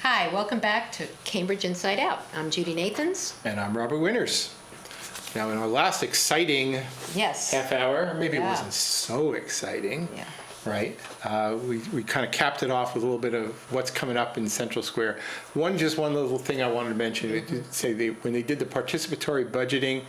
Hi, welcome back to Cambridge Inside Out. I'm Judy Nathans. And I'm Robert Winters. Now, in our last exciting half hour, maybe it wasn't so exciting, right? We kind of capped it off with a little bit of what's coming up in Central Square. One little thing I wanted to mention, say when they did the participatory budgeting,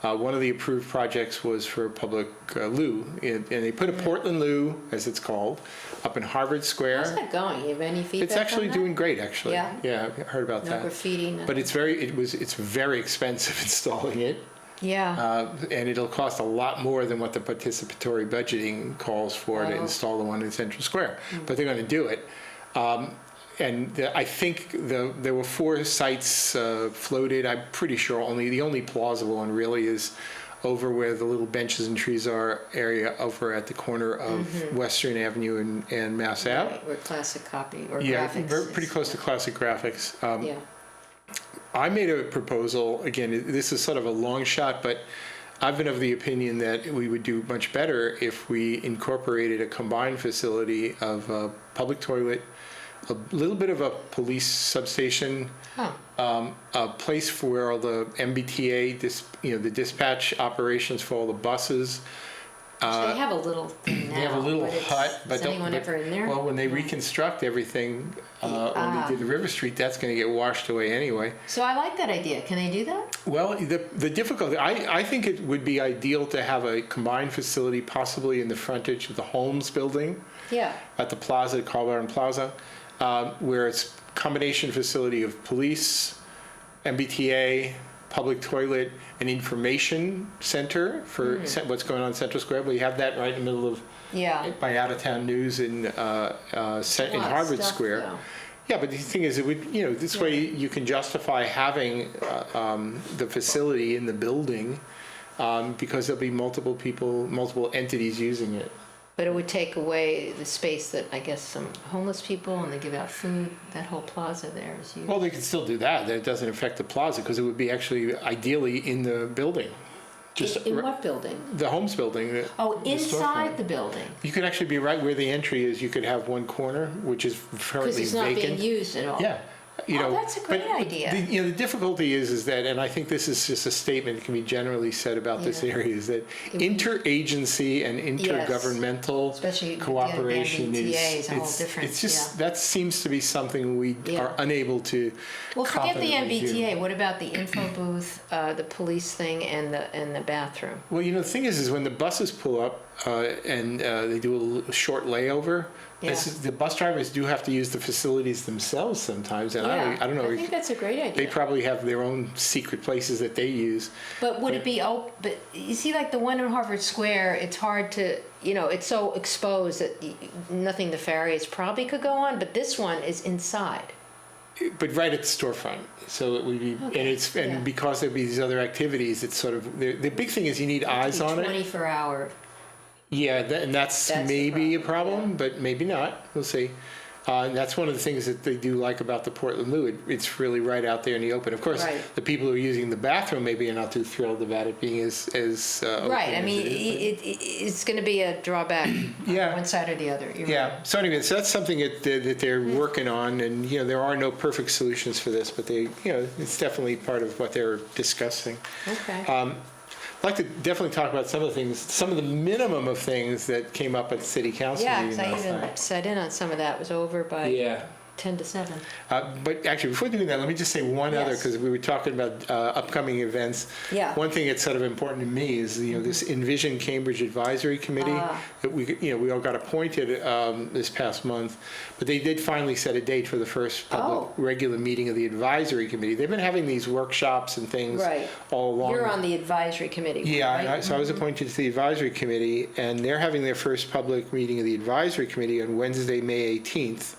one of the approved projects was for public loo, and they put a Portland loo, as it's called, up in Harvard Square. How's that going? You have any feedback? It's actually on doing great, actually. Yeah, I heard about that. No graffiti. But it's very expensive installing it. Yeah. And it'll cost a lot more than what the participatory budgeting calls for to install the one in Central Square. But they're going to do it. I think there were 4 sites floated. I'm pretty sure the only plausible one really is over where the little benches and trees are area over at the corner of Western Avenue and Mass Ave. Right, where Classic Copy or Yeah, Graphics. pretty close to Classic Graphics. Yeah. I made a proposal, again, this is sort of a long shot, but I've been of the opinion that we would do much better if we incorporated a combined facility of a public toilet, a little bit of a police substation, a place for where all the MBTA, the dispatch operations for all the buses. They have a little thing now. They have a little hut, is anyone ever in there? Well, when they reconstruct everything, when they did the River Street, that's going to get washed away anyway. So I like that idea. Can they do that? Well, the difficulty, I think it would be ideal to have a combined facility, possibly in the frontage of the Holmes building. Yeah. At the plaza, Carlbarn Plaza, where it's a combination facility of police, MBTA, public toilet, an information center for what's going on in Central Square. We have that right in the middle of by out-of-town news in Harvard Square. Though. Yeah, but the thing is, it would this way you can justify having the facility in the building because there'll be multiple people, multiple entities using it. But it would take away the space that I guess some homeless people, and they give out food, that whole plaza there is used. Well, they can still do that. That doesn't affect the plaza because it would be actually ideally in the building. In what building? The Holmes building. Oh, inside the building. You could actually be right where the entry is. You could have one corner, which is currently vacant. Because it's not being used at all. Yeah. That's a great idea. The difficulty is that, and I think this is just a statement that can be generally said about this area, is that interagency and intergovernmental cooperation is a whole different. It's just that seems to be something we are unable to. Well, forget the MBTA. Do. What about the info booth, the police thing, and the bathroom? Well, the thing is when the buses pull up and they do a short layover. Yeah. The bus drivers do have to use the facilities themselves sometimes, and I don't know. I think that's a great idea. They probably have their own secret places that they use. But would it be open? But you see, like the one in Harvard Square, it's hard to, it's so exposed that nothing nefarious probably could go on. But this one is inside. But right at the storefront, so it would be, and because there'd be these other activities, it's sort of the big thing is you need eyes on it. 24-hour. Yeah, and that's maybe a problem, but maybe not. We'll see. And that's one of the things that they do like about the Portland loo. It's really right out there in the open. Of course, the people who are using the bathroom maybe are not too thrilled about it being as right. I mean, it's going to be a drawback on one side or the other. Right. So anyway, so that's something that they're working on, and there are no perfect solutions for this, but they it's definitely part of what they're discussing. Okay. I'd like to definitely talk about some of the minimum of things that came up at the city council meeting last night. I even sat in on some of that. It was over by 10 to 7. But actually, before doing that, let me just say one other, because we were talking about upcoming events. Yeah. One thing that's sort of important to me is this Envision Cambridge Advisory Committee that we all got appointed this past month, but they did finally set a date for the first public regular meeting of the advisory committee. They've been having these workshops and things all along. You're on the advisory committee. Yeah, right? So I was appointed to the advisory committee, and they're having their first public meeting of the advisory committee on Wednesday, May 18th.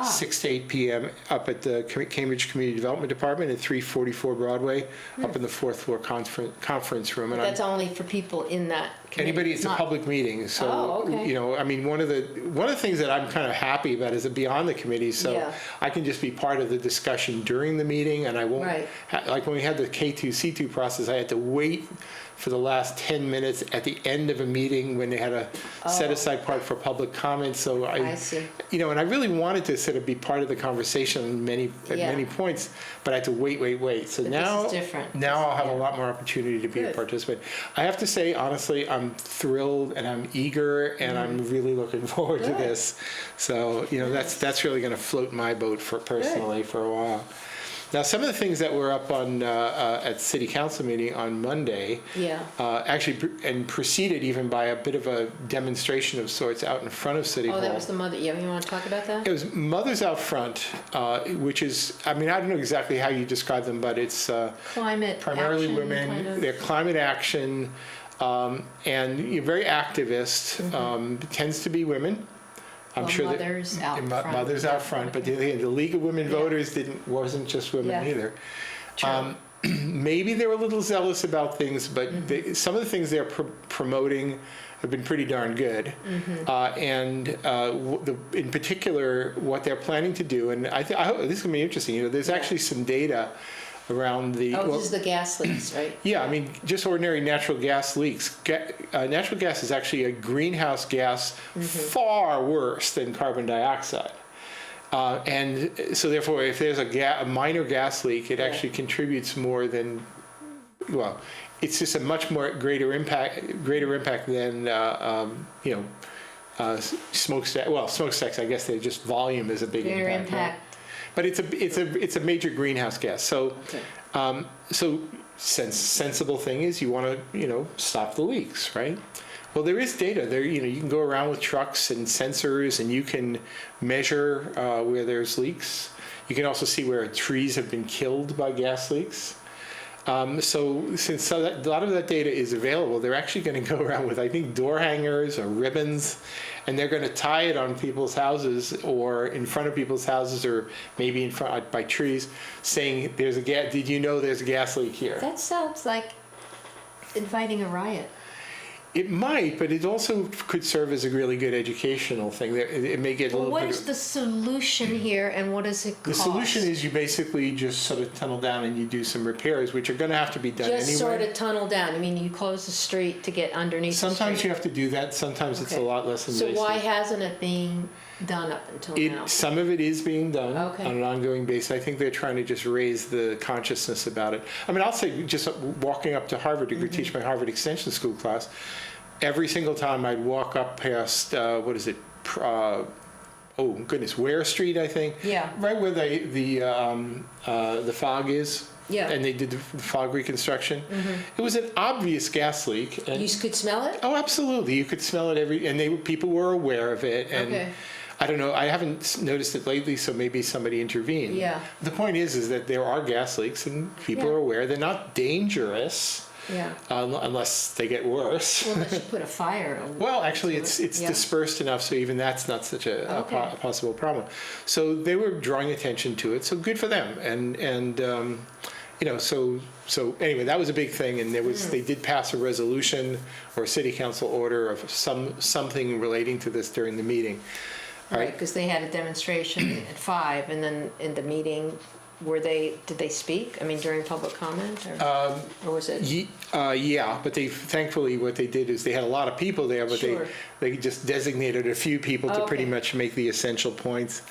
6 to 8 p.m. up at the Cambridge Community Development Department at 344 Broadway, up in the 4th floor conference room. But that's only for people in that Anybody, it's a public meeting, so, Oh, okay. you know, I mean, one of the things that I'm kind of happy about is to be on the committee, so Yeah. I can just be part of the discussion during the meeting, and I won't, Right. like when we had the K2, C2 process, I had to wait for the last 10 minutes at the end of a meeting when they had a set aside part for public comment, so I see. you know, and I really wanted to sort of be part of the conversation at Yeah. many points, but I had to wait. So But now, this is different. now I'll have a Yeah. lot more opportunity to be a Good. participant. I have to say, honestly, I'm thrilled and I'm eager and I'm really looking forward to Good. this. So, you know, that's really going to float my boat personally for a while. Now, some of the things that were up on at City Council meeting on Monday, Yeah. actually, and preceded even by a bit of a demonstration of sorts out in front of City Hall. Oh, that was the mother, yeah, you want to talk about that? It was Mothers Out Front, which is, I mean, I don't know exactly how you describe them, but it's Climate primarily action, women. kind of. They're climate action, and you're very activist. Tends to be women. I'm Well, sure Mothers Out that Front. Mothers Out Front, but the League of Women Yeah. Voters wasn't just women Yeah. either. True. Maybe they were a little zealous about things, but some of the things they're promoting have been pretty darn good. In particular, what they're planning to do, and I hope this is going to be interesting. You know, there's actually some data around the. Oh, well, this is the gas leaks, right? yeah, I mean, just ordinary natural gas leaks. Natural gas is actually a greenhouse gas far worse than carbon dioxide. And so therefore, if there's a minor gas leak, it actually contributes more than, well, it's just a much greater impact than, smokestacks. Well, smokestacks, I guess volume is a big Their impact. Right? impact. But it's a major greenhouse gas. So, sensible thing is you want to, stop the leaks, right? Well, there is data there. You can go around with trucks and sensors, and you can measure where there's leaks. You can also see where trees have been killed by gas leaks. So since a lot of that data is available, they're actually going to go around with, I think, door hangers or ribbons, and they're going to tie it on people's houses or in front of people's houses or maybe in front by trees, saying, "There's a gas. Did you know there's a gas leak here?" That sounds like inviting a riot. It might, but it also could serve as a really good educational thing. It may get a Well, little what bit. is the solution here, and what does it cost? The solution is you basically just sort of tunnel down and you do some repairs, which are going to have to be done just anyway. sort of tunnel down. I mean, you close the street to get underneath. Sometimes the you have to do that. Sometimes it's a Okay. lot less So invasive. why hasn't it been done up until now? Some of it is being done Okay. on an ongoing basis. I think they're trying to just raise the consciousness about it. I mean, I'll say just walking up to Harvard to go teach my Harvard Extension School class, every single time I'd walk up past, Ware Street, I think. Yeah. Right where the fog is. Yeah. And they did the fog reconstruction. It was an obvious gas leak. And You could smell it? oh, absolutely. You could smell it people were aware of it. And Okay. I don't know, I haven't noticed it lately, so maybe somebody intervened. Yeah. The point is that there are gas leaks and people Yeah. are aware. They're not dangerous Yeah. unless they get worse. Well, unless you put a fire. Well, actually, it's Yeah. dispersed enough, so even that's not such a Okay. possible problem. So they were drawing attention to it, so good for them. So anyway, that was a big thing, and they did pass a resolution or a city council order of something relating to this during the meeting. Right, because they had a demonstration at 5, and then in the meeting, did they speak? I mean, during public comment, or was it? Yeah, but thankfully what they did is they had a lot of people there, but Sure. they just designated a few people to pretty Okay. much make the essential points,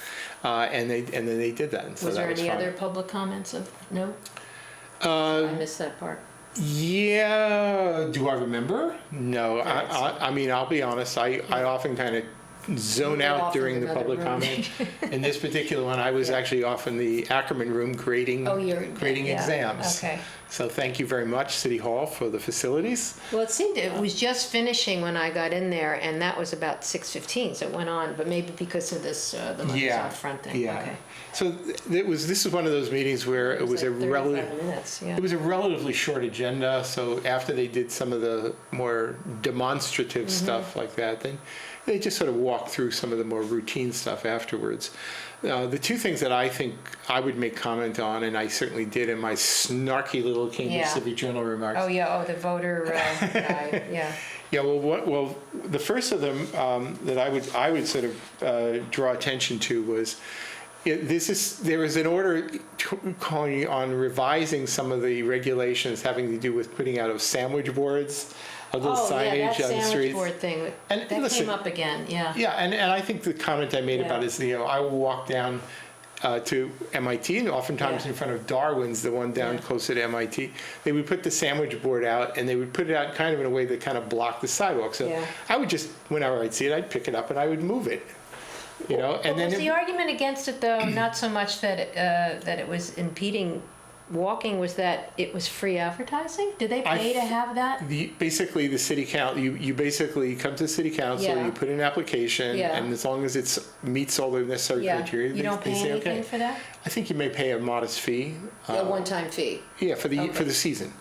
and then they did that. And so Was there that any fine. other public comments no? I missed that part. Yeah, do I remember? No, Right. I mean, I'll be honest, I often kind of zone You're out off in during the another public room. comment. In this particular one, I was Yeah. actually off in the Ackerman room grading Yeah. exams. Okay. So thank you very much, City Hall, for the facilities. Well, it was just finishing when I got in there, and that was about 6:15, so it went on, but maybe because of this, the Mothers Out Front thing. Yeah. Okay. So this is one of those meetings where it was like a 35 minutes, yeah. It was a relatively short agenda, so after they did some of the more demonstrative stuff like that, then they just sort of walked through some of the more routine stuff afterwards. The two things that I think I would make comment on, and I certainly did in my snarky little Cambridge Yeah. City Journal remarks, Oh, yeah, the voter guy, yeah. Yeah, well, the first of them that I would sort of draw attention to was there was an order calling on revising some of the regulations having to do with putting out of sandwich boards, of those signage on the streets. Sandwich board thing, that listen, came up again, yeah. Yeah, and I think the comment I made about it is, I will walk down to MIT, and oftentimes in front of Darwin's, the one down closer to MIT, they would put the sandwich board out, and they would put it out kind of in a way that kind of blocked the sidewalk. So I would just, whenever I'd see it, I'd pick it up and I would move it. And then was the argument against it, though, not so much that it was impeding walking, was that it was free advertising? Did they pay to have that? Basically, the city council, you basically come to the city council, you put in an application, and as long as it meets all the necessary criteria, you don't pay say anything okay. for that? I think you may pay a modest fee. A one-time fee? Yeah, for the season.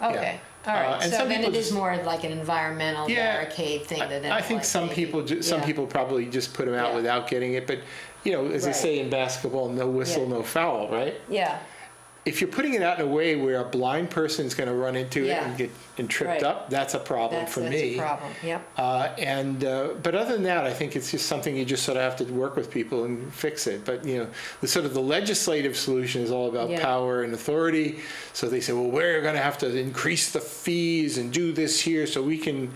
Okay. All right, and so some then people it is more like an environmental barricade thing than I think some people probably just put them out without getting it, but as they say in basketball, no whistle, no foul, right? Yeah. If you're putting it out in a way where a blind person is going to run into it and get tripped up, that's a problem for me. That's a problem. Yep. But other than that, I think it's just something you just sort of have to work with people and fix it. But the legislative solution is all about power and authority. So they say, well, we're going to have to increase the fees and do this here so we can.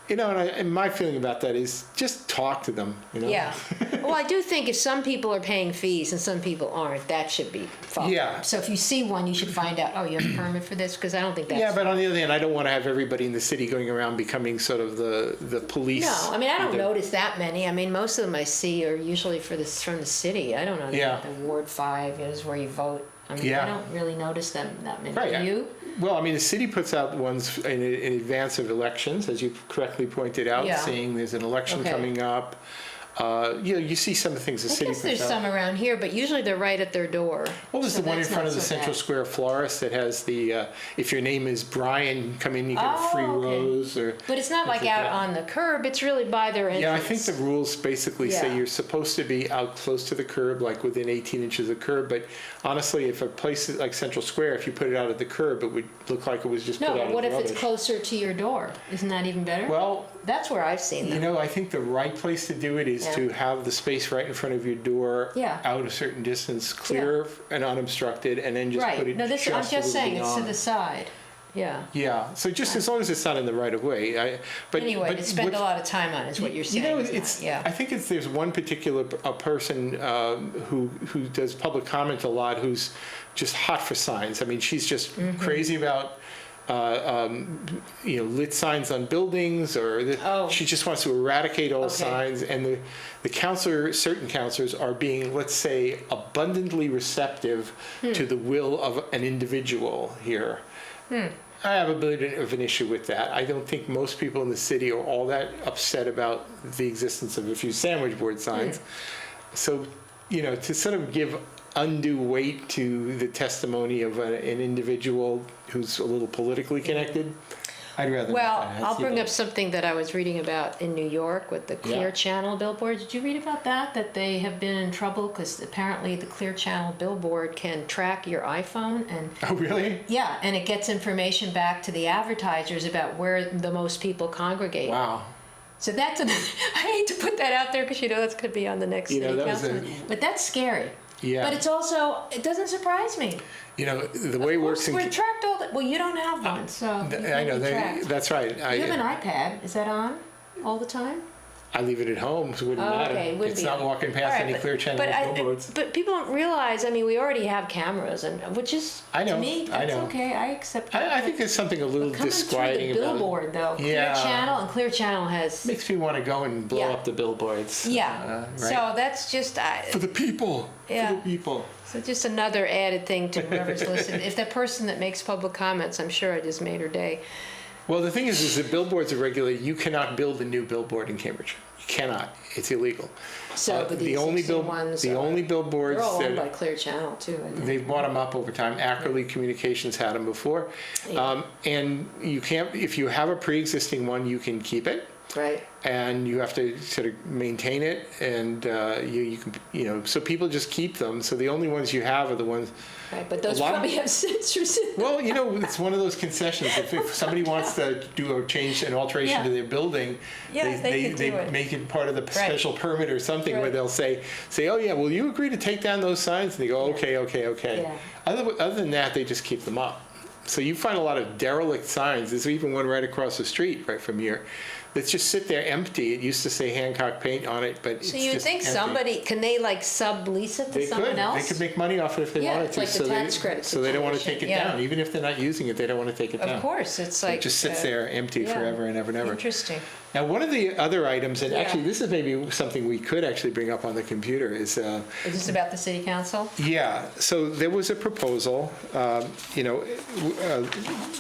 And my feeling about that is just talk to them. Yeah. Well, I do think if some people are paying fees and some people aren't, that should be followed. Yeah. So if you see one, you should find out, you have a permit for this? Because I don't think that's... Yeah, but on the other hand, I don't want to have everybody in the city going around becoming sort of the police. No, I mean, I don't notice that many. I mean, most of them I see are usually from the city. I don't know. Yeah. The Ward 5 is where you vote. I mean, I don't really notice them that many. Right. Do you? Well, I mean, the city puts out ones in advance of elections, as you correctly pointed out, saying there's an election coming up. You see some of the things the city puts out. I guess there's some around here, but usually they're right at their door. Well, there's the one in front of the Central Square florist that has the, if your name is Brian, come in, you get a free rose. But it's not like out on the curb, it's really by their entrance. Yeah, I think the rules basically say you're supposed to be out close to the curb, like within 18 inches of curb. But honestly, if a place like Central Square, if you put it out at the curb, it would look like it was just put out No, of but what if rubbish. it's closer to your door? Isn't that even better? Well, that's where I've seen them. I think the right place to do it is to have the space right in front of your door out a certain distance, clear and unobstructed, and then just put it I'm just saying it's to the side. Yeah. Yeah. So just as long as it's not in the right of way. But to spend a lot of time on is what you're saying. I think there's one particular person who does public comment a lot who's just hot for signs. I mean, she's just crazy about lit signs on buildings, or she just wants to eradicate all signs. And certain councilors are being, let's say, abundantly receptive to the will of an individual here. I have a bit of an issue with that. I don't think most people in the city are all that upset about the existence of a few sandwich board signs. So, to sort of give undue weight to the testimony of an individual who's a little politically connected, I'd rather. Well, I'll bring up something that I was reading about in New York with the Clear Channel billboard. Did you read about that? That they have been in trouble because apparently the Clear Channel billboard can track your iPhone and. Oh, really? Yeah, and it gets information back to the advertisers about where the most people congregate. Wow. So that's I hate to put that out there because that's going to be on the next city council. But that's scary. Yeah. But it's also, it doesn't surprise me. The way it works. We're tracked all the. Well, you don't have one, so. I know. That's right. You have an iPad. Is that on all the time? I leave it at home, so it wouldn't matter. It's not walking past any Clear Channel billboards. But people don't realize, we already have cameras, which is, to me, that's okay. I accept that. I think there's something a little disquieting about it. Billboard, though. Clear Channel, and Clear Channel has... Makes me want to go and blow up the billboards. Yeah. Right? So that's just... for the people. Yeah. For the people. So just another added thing to whoever's listening. If that person that makes public comments, I'm sure I just made her day. Well, the thing is that billboards are regulated. You cannot build a new billboard in Cambridge. You cannot. It's illegal. So the only billboards they're all owned by Clear Channel too. I think. They've bought them up over time. Ackerley Communications had them before, and you can't. If you have a pre-existing one, you can keep it. Right. And you have to sort of maintain it, and you can, so people just keep them. So the only ones you have are the ones. Right, but those probably have sensors in them. Well, it's one of those concessions. If somebody wants to do a change, an alteration to their building, they make it part of the special permit or something where they'll say, oh yeah, will you agree to take down those signs? And they go, okay. Yeah. Other than that, they just keep them up. So you find a lot of derelict signs. There's even one right across the street, right from here, that just sit there empty. It used to say Hancock Paint on it, but it's so you just think empty. somebody, can they like sublease it to someone else? They could make money off it if they wanted to. It's like the tax credit so they don't want to take it down. Even if they're not using it, they don't want to take it down. Of course, it's like... It just sits there empty forever and ever and ever. Interesting. Now, one of the other items, and actually this is maybe something we could actually bring up on the computer, is... Is this about the city council? Yeah. So there was a proposal,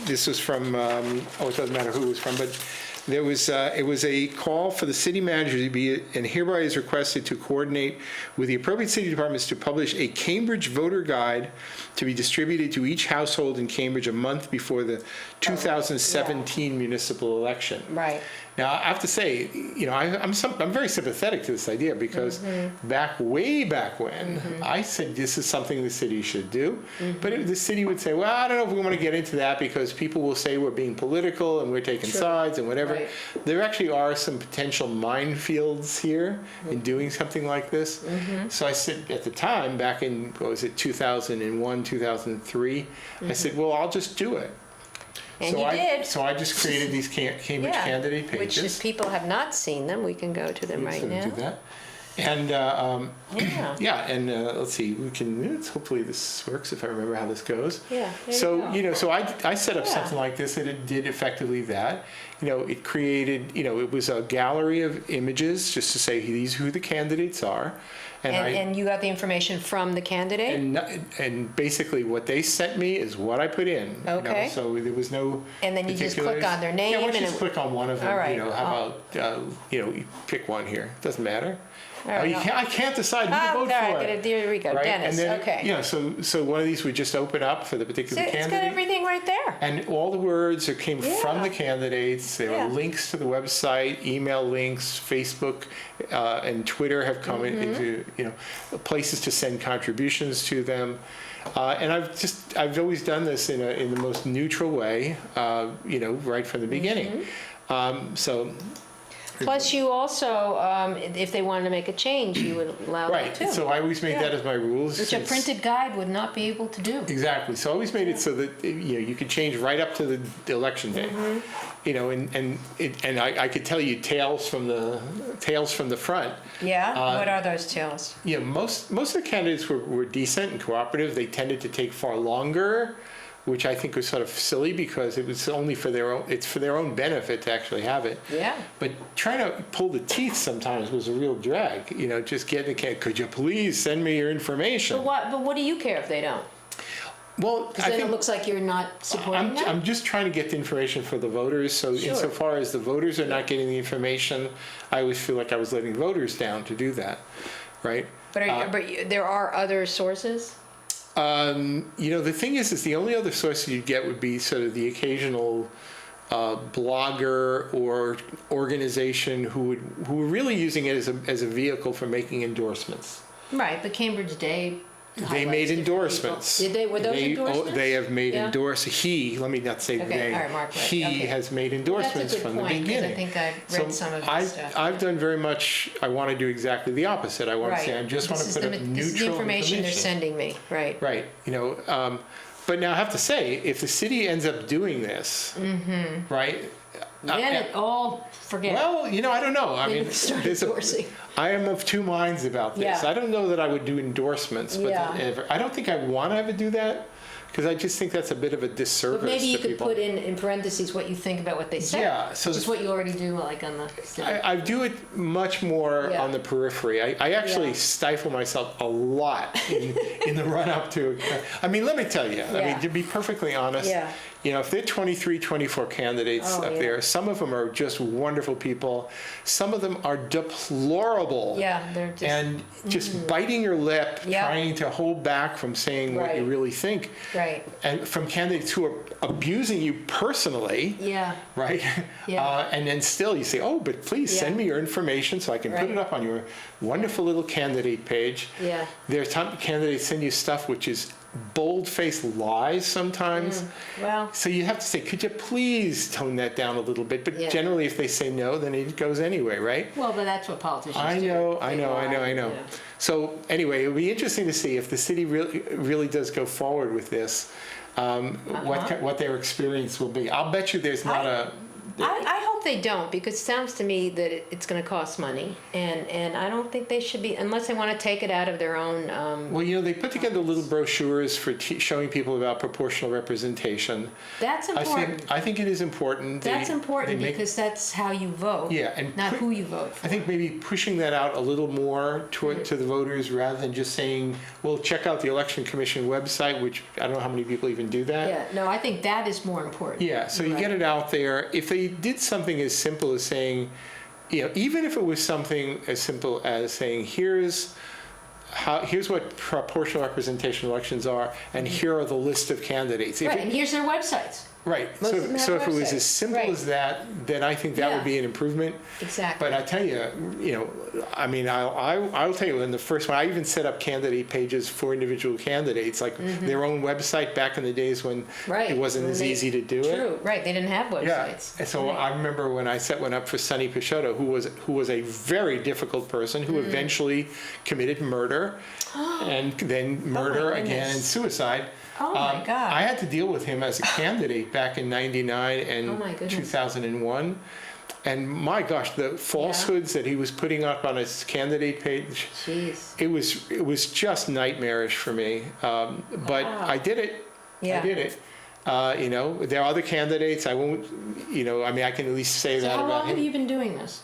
this was from, it doesn't matter who it was from, but there was, it was a call for the city manager to be, and hereby is requested to coordinate with the appropriate city departments to publish a Cambridge voter guide to be distributed to each household in Cambridge a month before the 2017 municipal election. Right. Now, I have to say, I'm very sympathetic to this idea because way back when, I said this is something the city should do. But the city would say, well, I don't know if we want to get into that because people will say we're being political and we're taking sides and whatever. Right. There actually are some potential minefields here in doing something like this. So I said at the time, back in, 2001, 2003, I said, well, I'll just do it. And so you did. So I just created these Cambridge candidate pages. Which, if people have not seen them, we can go to them right now. Do that. And let's see, we can. Hopefully this works if I remember how this goes. Yeah. So so I set up something like this, and it did effectively that. It created. It was a gallery of images just to say these who the candidates are. And you got the information from the candidate? And basically what they sent me is what I put in. Okay. So there was no. And then you just click on their name. Yeah, why don't you just click on one of them? All right. How about you pick one here? Doesn't matter. Right, I can't decide who to vote for. There we go, right? Dennis. And then, so one of these would just open up for the particular candidate. It's got everything right there. And all the words that came from the candidates. There are links to the website, email links, Facebook, and Twitter have come into places to send contributions to them. And I've always done this in the most neutral way, right from the beginning. Plus, you also, if they wanted to make a change, you would allow that too. Right. So I always made that as my rules. Which a printed guide would not be able to do. Exactly. So I always made it so that you could change right up to the election day. And I could tell you tales from the front. Yeah. What are those tales? Most of the candidates were decent and cooperative. They tended to take far longer, which I think was sort of silly because it was only for their own. It's for their own benefit to actually have it. Yeah. But trying to pull the teeth sometimes was a real drag. Just getting could you please send me your information? But what do you care if they don't? Well, because then it looks like you're not supporting them. I'm just trying to get the information for the voters. So insofar as the voters are not getting the information, I always feel like I was letting voters down to do that, right? But there are other sources. The thing is the only other source you'd get would be sort of the occasional blogger or organization who were really using it as a vehicle for making endorsements. Right, the Cambridge Day. They made endorsements. Did they? Were those endorsements? They have made endorsements. Let me not say they. All right, Mark, he has made endorsements from the beginning. I think I've read some of this stuff. I've done very much. I want to do exactly the opposite. I want to say I just want to put up neutral This is the information they're sending me. Right. Right. But now I have to say, if the city ends up doing this, right? Then forget. Well, I don't know. I mean, I am of two minds about this. Yeah. I don't know that I would do endorsements, but I don't think I want to ever do that because I just think that's a bit of a disservice. But maybe you could people. Put in parentheses what you think about what they say. Yeah, so just what you already do, like on the. I do it much more on the periphery. I actually stifle myself a lot in the run up to. I mean, let me tell you. I mean, to be perfectly honest. Yeah. If there are 23, 24 candidates up there, some of them are just wonderful people. Some of them are deplorable horrible. Yeah, they're just. And just biting your lip, Yeah. trying to hold back from saying what you Right. really think. Right. And from candidates who are abusing you personally. Yeah. Right? Yeah. And then still you say, oh, but please Yeah. send me your information so I can put Right. it up on your wonderful little candidate page. Yeah. There are times candidates send you stuff which is bold-faced lies sometimes. Well. So you have to say, could you please tone that down a little bit? But Yeah. generally, if they say no, then it goes anyway, right? Well, but that's what politicians do. I They know. lie. So anyway, it'll be interesting to see if the city really does go forward with this, what their experience will be. I'll bet you there's not I hope they don't, because it sounds to me that it's going to cost money, and I don't think they should be, unless they want to take it out of their own. Well, they put together little brochures for showing people about proportional representation. That's important. I think it is important. That's important because that's how you vote. Yeah, and not who you vote for. I think maybe pushing that out a little more to the voters rather than just saying, well, check out the Election Commission website, which I don't know how many people even do that. Yeah, no, I think that is more important. Yeah, so you get it out there. If they did something as simple as saying, even if it was something as simple as saying, here's what proportional representation elections are, and here are the list of candidates. Right, and here's their websites. Right. Most of them have So if it was websites. as simple Right. as that, then I think that would be an improvement. Exactly. But I tell you, I mean, I'll tell you, in the first one, I even set up candidate pages for individual candidates, like their own website back in the days when it wasn't as easy to do it. True, right. They didn't have websites. Yeah. So I remember when I set one up for Sonny Picciotto, who was a very difficult person who eventually committed murder and then murder again and suicide. Oh my God. I had to deal with him as a candidate back in 99 and 2001. And my gosh, the falsehoods that he was putting up on his candidate page, it was just nightmarish for me. But I did it. I did it. There are other candidates. I won't, I mean, I can at least say that about him. How long have you been doing this?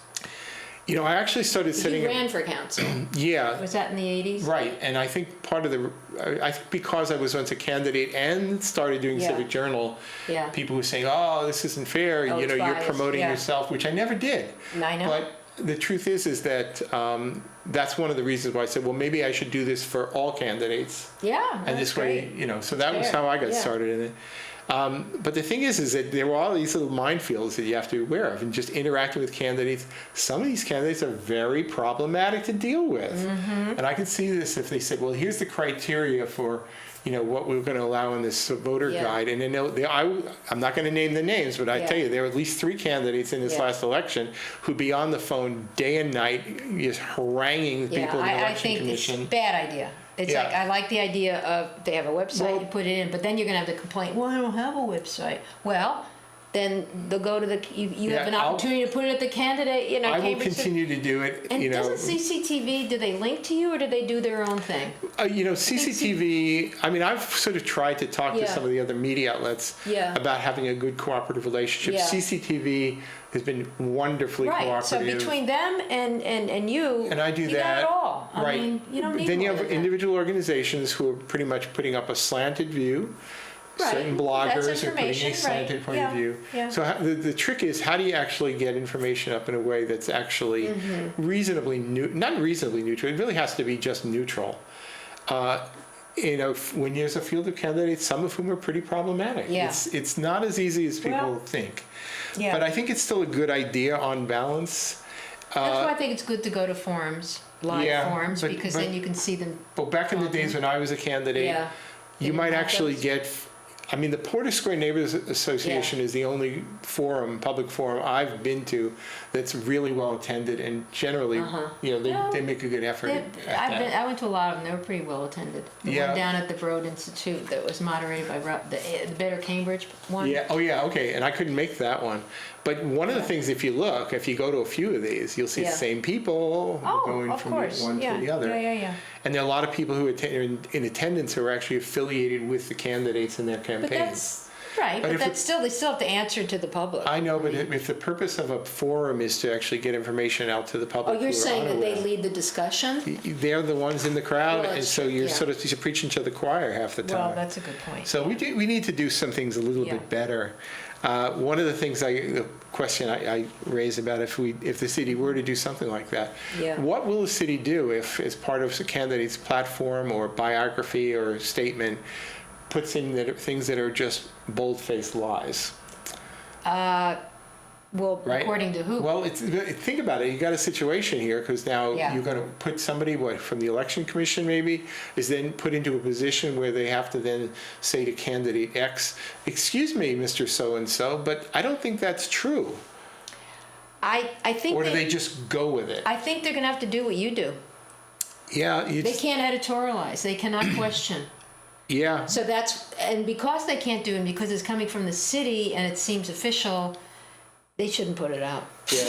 I actually started setting You ran for council. Yeah. Was that in the 80s? Right. And I think I think because I was once a candidate and started doing Civic Journal, people were saying, oh, this isn't fair. You're biased. Promoting yourself, which I never did. I know. But the truth is that that's one of the reasons why I said, well, maybe I should do this for all candidates. Yeah. And this way, so that was how I got started in it. But the thing is that there were all these little minefields that you have to be aware of, and just interacting with candidates. Some of these candidates are very problematic to deal with, and I can see this if they said, "Well, here's the criteria for, what we're going to allow in this voter guide." And then I'm not going to name the names, but I tell you, there were at least 3 candidates in this last election who'd be on the phone day and night, just haranguing people in the election commission. I think it's a bad idea. It's like, I like the idea of they have a website, you put it in, but then you're going to have the complaint, well, I don't have a website. Well, then they'll go to you have an opportunity to put it at the candidate, I will continue to do it. And doesn't CCTV, do they link to you or do they do their own thing? CCTV, I mean, I've sort of tried to talk to some of the other media outlets about having a good cooperative relationship. CCTV has been wonderfully cooperative. So between them and you, and I do you got it all. I mean, you don't need Then you more have than individual organizations who are pretty much putting up a slanted view. Certain bloggers are putting a slanted point of view. Yeah. So the trick is, how do you actually get information up in a way that's actually reasonably not reasonably neutral, it really has to be just neutral. When there's a field of candidates, some of whom are pretty problematic. It's not as easy as people think. But I think it's still a good idea on balance. That's why I think it's good to go to forums, live forums, because then you can see them. But back in the days when I was a candidate, you might actually get I mean, the Porter Square Neighbors Association is the only public forum I've been to that's really well attended, and generally, they make a good effort at that. I went to a lot of them. They were pretty well attended. The one down at the Broad Institute that was moderated by the Better Cambridge one. Yeah. Oh, yeah. Okay. And I couldn't make that one. But one of the things, if you go to a few of these, you'll see the same people going from one to the other. Yeah. And there are a lot of people who are in attendance who are actually affiliated with the candidates in their campaigns. Right, but if that's still, they still have to answer to the public. I know, but if the purpose of a forum is to actually get information out to the public, Oh, you're who are saying that they unaware, lead the discussion? they're the ones in the crowd, Well, and that's so true, you're yeah. sort of preaching to the choir half the time. Well, that's a good point. So we need to do some things a little Yeah. bit better. One of the things the question I raise about if the city were to do something like that, Yeah. what will the city do if, as part of a candidate's platform or biography or statement, puts in things that are just bold-faced lies? Well, Right? according to who? Well, think about it. You got a situation here because now Yeah. you're going to put somebody from the election commission maybe is then put into a position where they have to then say to candidate X, "Excuse me, Mr. So-and-so, but I don't think that's true." I think Or do they just go with it? I think they're going to have to do what you do. Yeah, They can't editorialize. They cannot question. yeah. So and because they can't do it, and because it's coming from the city and it seems official, they shouldn't put it out. Yeah.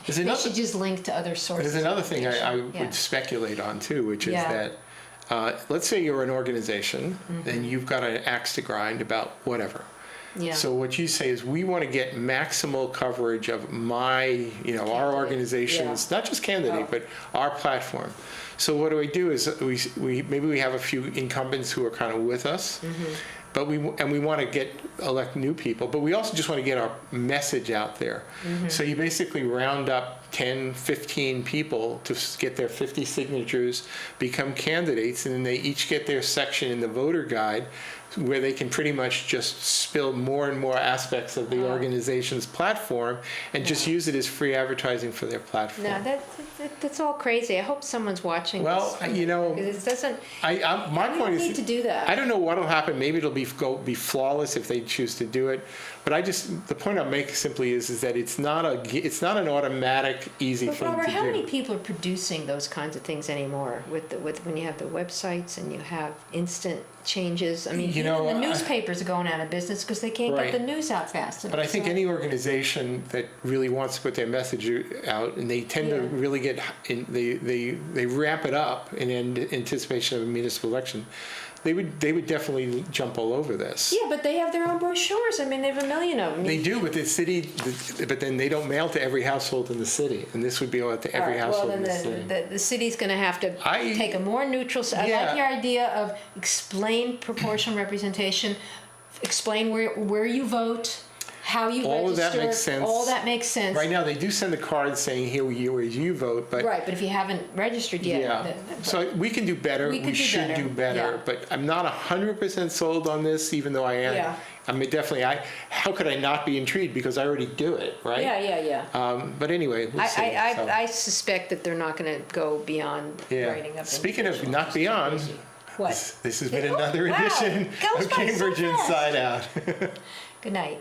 They should just link to other sources. There's another thing I Yeah. would speculate on too, which is Yeah. that let's say you're an organization and you've got an axe to grind about whatever. Yeah. So what you say is we want to get maximal coverage of our organization's, not just candidate, but our platform. So what do is maybe we have a few incumbents who are kind of with us, but we want to elect new people, but we also just want to get our message out there. So you basically round up 10, 15 people to get their 50 signatures, become candidates, and then they each get their section in the voter guide where they can pretty much just spill more and more aspects of the organization's platform and just use it as free advertising for their platform. No, that's all crazy. I hope someone's watching Well, this. you know, Because it doesn't. my point You is, need to do that. I don't know what'll happen. Maybe it'll be flawless if they choose to do it. But the point I'll make simply is that it's not an automatic easy But thing Robert, to how do. many people are producing those kinds of things anymore? With when you have the websites and you have instant changes. I mean, even the newspapers are going out of business because they can't Right. get the news out fast enough. But I think any organization that really wants to put their message out, and they tend to really they ramp it up in anticipation of a municipal election, they would definitely jump all over this. Yeah, but they have their own brochures. I mean, they have a million of them. They do, but but then they don't mail to every household in the city, and this would be out to every household in the city. The city's going to have to take a more neutral. I like your idea of explain proportional representation, explain where you vote, how you register. All of that makes sense. All that makes sense. Right now, they do send a card saying here where you vote, but right. But if you haven't registered yet, so we can do better. We should do better. Yeah. But I'm not 100% sold on this, even though I am. Yeah. I mean, definitely. How could I not be intrigued? Because I already do it, right? Yeah. But anyway, we'll see. I suspect that they're not going to go beyond writing up. Speaking of not beyond, what? This has been another edition of Cambridge Inside Out. Good night.